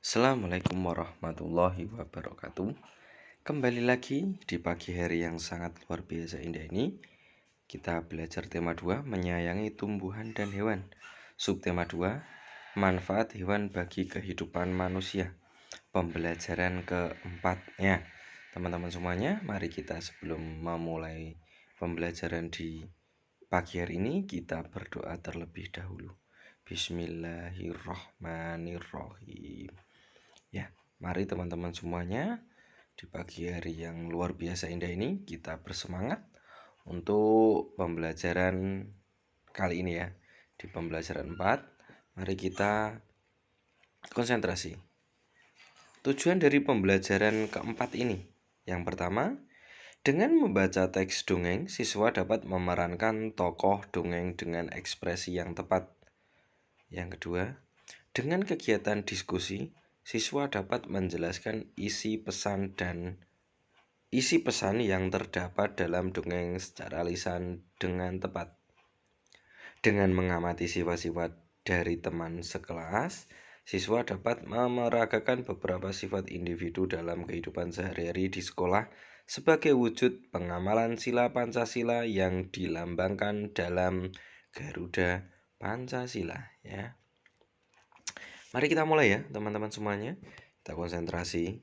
Assalamualaikum warahmatullahi wabarakatuh. Kembali lagi di pagi hari yang sangat luar biasa indah ini. Kita belajar tema 2, menyayangi tumbuhan dan hewan. Subtema 2, manfaat hewan bagi kehidupan manusia. Pembelajaran keempatnya. Teman-teman semuanya, mari kita sebelum memulai pembelajaran di pagi hari ini, kita berdoa terlebih dahulu. Bismillahirrahmanirrahim. Ya, mari teman-teman semuanya, di pagi hari yang luar biasa indah ini kita bersemangat untuk pembelajaran kali ini ya. Di pembelajaran 4, mari kita konsentrasi. Tujuan dari pembelajaran keempat ini, yang pertama, dengan membaca teks dongeng, siswa dapat memerankan tokoh dongeng dengan ekspresi yang tepat. Yang kedua, dengan kegiatan diskusi, siswa dapat menjelaskan isi pesan yang terdapat dalam dongeng secara lisan dengan tepat. Dengan mengamati sifat-sifat dari teman sekelas, siswa dapat memeragakan beberapa sifat individu dalam kehidupan sehari-hari di sekolah sebagai wujud pengamalan sila Pancasila yang dilambangkan dalam Garuda Pancasila ya. Mari kita mulai ya teman-teman semuanya. Kita konsentrasi.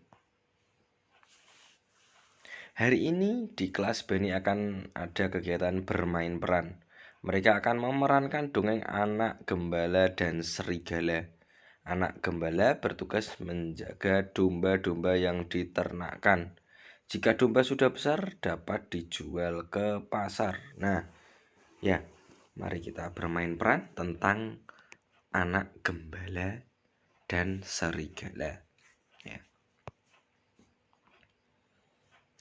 Hari ini di kelas Beni akan ada kegiatan bermain peran. Mereka akan memerankan dongeng anak gembala dan serigala. Anak gembala bertugas menjaga domba-domba yang diternakkan. Jika domba sudah besar dapat dijual ke pasar. Nah, ya, mari kita bermain peran tentang anak gembala dan serigala ya.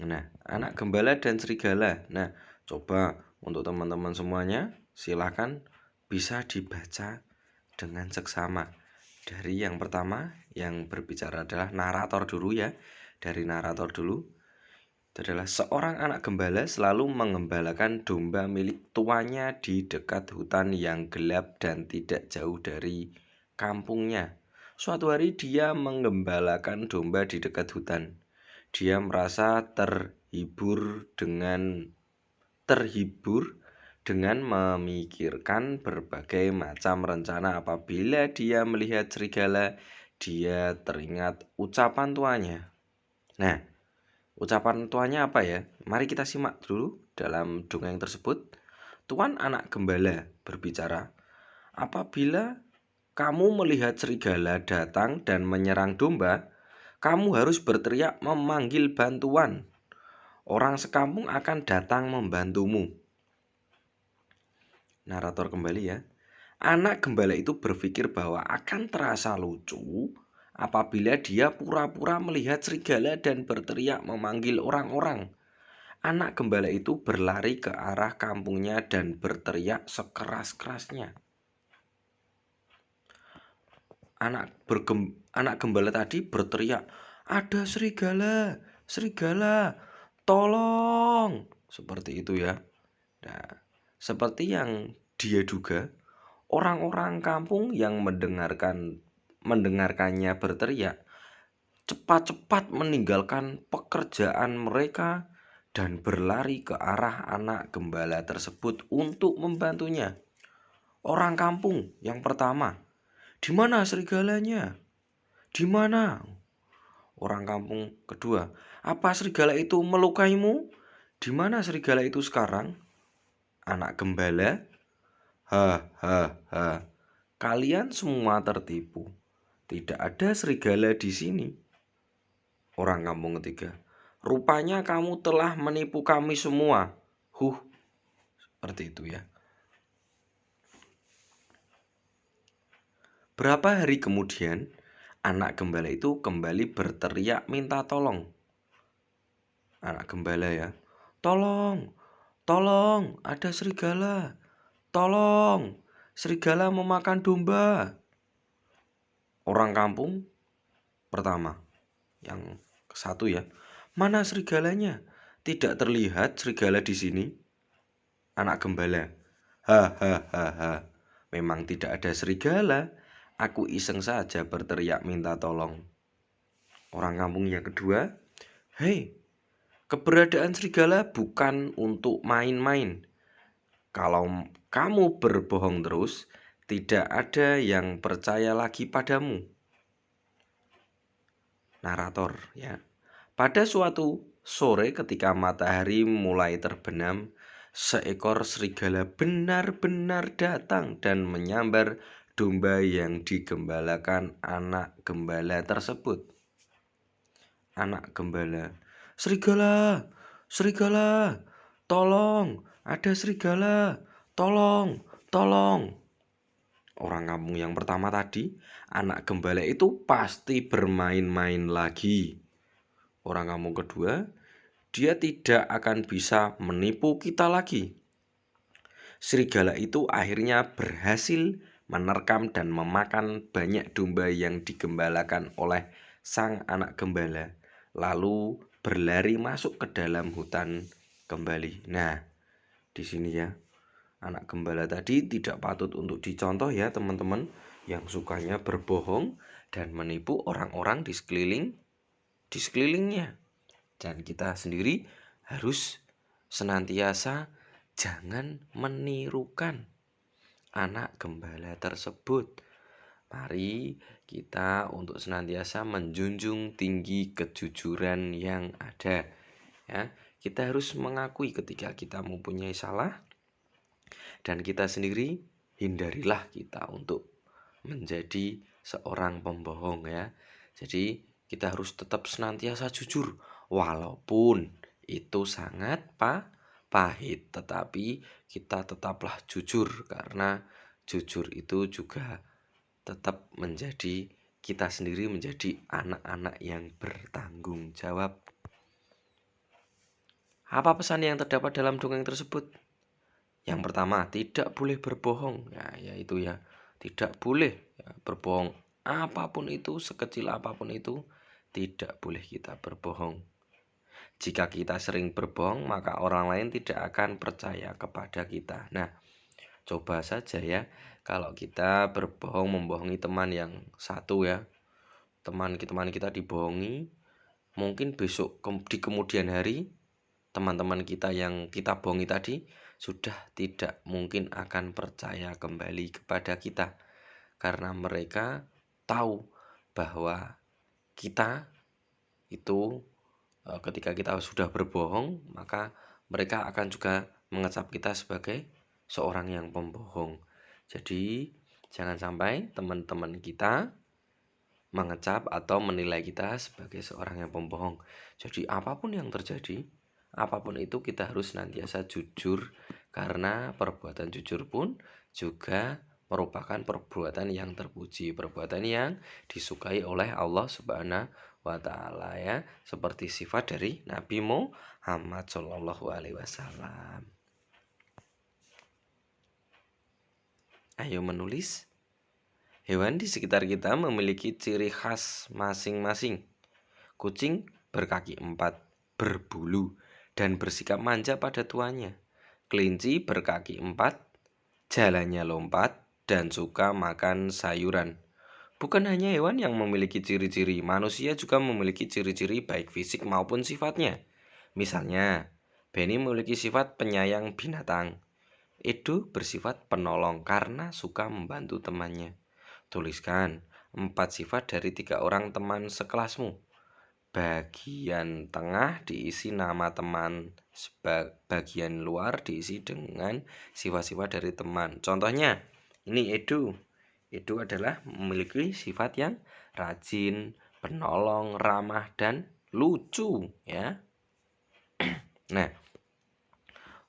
Nah, anak gembala dan serigala. Nah, coba untuk teman-teman semuanya silakan bisa dibaca dengan seksama. Dari yang pertama yang berbicara adalah narator dulu ya. Dari narator dulu. Itu adalah seorang anak gembala selalu mengembalakan domba milik tuannya di dekat hutan yang gelap dan tidak jauh dari kampungnya. Suatu hari dia menggembalakan domba di dekat hutan. Dia merasa terhibur dengan memikirkan berbagai macam rencana. Apabila dia melihat serigala, dia teringat ucapan tuanya. Nah, ucapan tuannya apa ya? Mari kita simak dulu dalam dongeng tersebut. Tuan anak gembala berbicara, apabila kamu melihat serigala datang dan menyerang domba, kamu harus berteriak memanggil bantuan. Orang sekampung akan datang membantumu. Narator kembali ya. Anak gembala itu berpikir bahwa akan terasa lucu apabila dia pura-pura melihat serigala dan berteriak memanggil orang-orang. Anak gembala itu berlari ke arah kampungnya dan berteriak sekeras-kerasnya. Anak gembala tadi berteriak, ada serigala, serigala, tolong. Seperti itu ya. Nah, seperti yang dia duga, orang-orang kampung yang mendengarkannya berteriak, cepat-cepat meninggalkan pekerjaan mereka dan berlari ke arah anak gembala tersebut untuk membantunya. Orang kampung yang pertama, di mana serigalanya? Di mana? Orang kampung kedua, apa serigala itu melukaimu? Di mana serigala itu sekarang? Anak gembala, ha. Kalian semua tertipu. Tidak ada serigala di sini. Orang kampung ketiga, rupanya kamu telah menipu kami semua. Seperti itu ya. Berapa hari kemudian, anak gembala itu kembali berteriak minta tolong. Anak gembala ya, tolong, tolong, ada serigala. Tolong, serigala memakan domba. Orang kampung pertama, yang satu ya, mana serigalanya? Tidak terlihat serigala di sini. Anak gembala, memang tidak ada serigala. Aku iseng saja berteriak minta tolong. Orang kampung yang kedua, hei, keberadaan serigala bukan untuk main-main. Kalau kamu berbohong terus, tidak ada yang percaya lagi padamu. Narator, ya. Pada suatu sore ketika matahari mulai terbenam, seekor serigala benar-benar datang dan menyambar domba yang digembalakan anak gembala tersebut. Anak gembala, serigala, serigala, tolong, ada serigala, tolong, tolong. Orang kampung yang pertama tadi, anak gembala itu pasti bermain-main lagi. Orang kampung kedua, dia tidak akan bisa menipu kita lagi. Serigala itu akhirnya berhasil menerkam dan memakan banyak domba yang digembalakan oleh sang anak gembala, lalu berlari masuk ke dalam hutan kembali. Nah, di sini ya, anak gembala tadi tidak patut untuk dicontoh ya teman-teman, yang sukanya berbohong dan menipu orang-orang di sekelilingnya. Dan kita sendiri harus senantiasa jangan menirukan anak gembala tersebut. Mari kita untuk senantiasa menjunjung tinggi kejujuran yang ada. Ya, kita harus mengakui ketika kita mempunyai salah, dan kita sendiri hindarilah kita untuk menjadi seorang pembohong ya. Jadi kita harus tetap senantiasa jujur walaupun itu sangat pahit, tetapi kita tetaplah jujur karena jujur itu juga tetap menjadi kita sendiri menjadi anak-anak yang bertanggung jawab. Apa pesan yang terdapat dalam dongeng tersebut? Yang pertama, tidak boleh berbohong. Ya, yaitu ya, tidak boleh ya, berbohong. Apapun itu, sekecil apapun itu, tidak boleh kita berbohong. Jika kita sering berbohong, maka orang lain tidak akan percaya kepada kita. Nah, coba saja ya, kalau kita berbohong, membohongi teman yang satu ya, teman kita dibohongi, mungkin besok di kemudian hari, teman-teman kita yang kita bohongi tadi sudah tidak mungkin akan percaya kembali kepada kita, karena mereka tahu bahwa kita itu ketika kita sudah berbohong, maka mereka akan juga mengecap kita sebagai seorang yang pembohong. Jadi jangan sampai teman-teman kita mengecap atau menilai kita sebagai seorang yang pembohong. Jadi apapun yang terjadi, apapun itu kita harus senantiasa jujur, karena perbuatan jujur pun juga merupakan perbuatan yang terpuji, perbuatan yang disukai oleh Allah Subhanahu wa taala ya, seperti sifat dari Nabi Muhammad Shallallahu alaihi wasallam. Ayo menulis. Hewan di sekitar kita memiliki ciri khas masing-masing. Kucing berkaki 4, berbulu, dan bersikap manja pada tuannya. Kelinci berkaki 4, jalannya lompat, dan suka makan sayuran. Bukan hanya hewan yang memiliki ciri-ciri, manusia juga memiliki ciri-ciri baik fisik maupun sifatnya. Misalnya, Benny memiliki sifat penyayang binatang. Edo bersifat penolong karena suka membantu temannya. Tuliskan 4 sifat dari 3 orang teman sekelasmu. Bagian tengah diisi nama teman, bagian luar diisi dengan sifat-sifat dari teman. Contohnya, ini Edo. Edo adalah memiliki sifat yang rajin, penolong, ramah, dan lucu ya. Nah,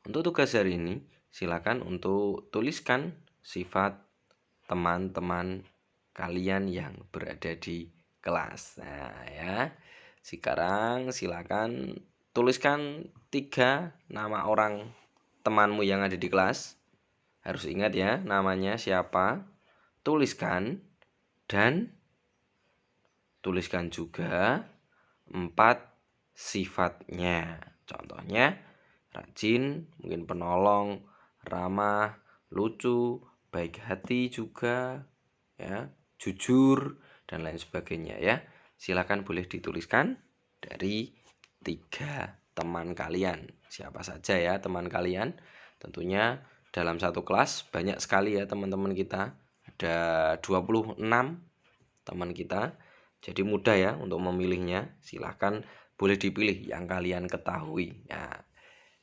untuk tugas hari ini, silakan untuk tuliskan sifat teman-teman kalian yang berada di kelas. Nah ya, sekarang silakan tuliskan 3 nama orang temanmu yang ada di kelas. Harus ingat ya, namanya siapa. Tuliskan dan tuliskan juga 4 sifatnya. Contohnya rajin, mungkin penolong, ramah, lucu, baik hati juga ya, jujur, dan lain sebagainya ya. Silakan boleh dituliskan dari 3 teman kalian. Siapa saja ya teman kalian? Tentunya dalam satu kelas banyak sekali ya teman-teman kita. Ada 26 teman kita. Jadi mudah ya untuk memilihnya. Silahkan boleh dipilih yang kalian ketahui. Ya,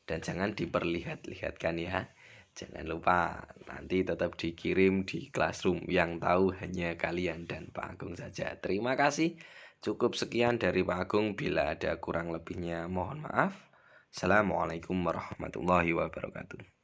dan jangan diperlihat-lihatkan ya. Jangan lupa nanti tetap dikirim di classroom, yang tahu hanya kalian dan Pak Agung saja. Terima kasih. Cukup sekian dari Pak Agung. Bila ada kurang lebihnya mohon maaf. Assalamualaikum warahmatullahi wabarakatuh.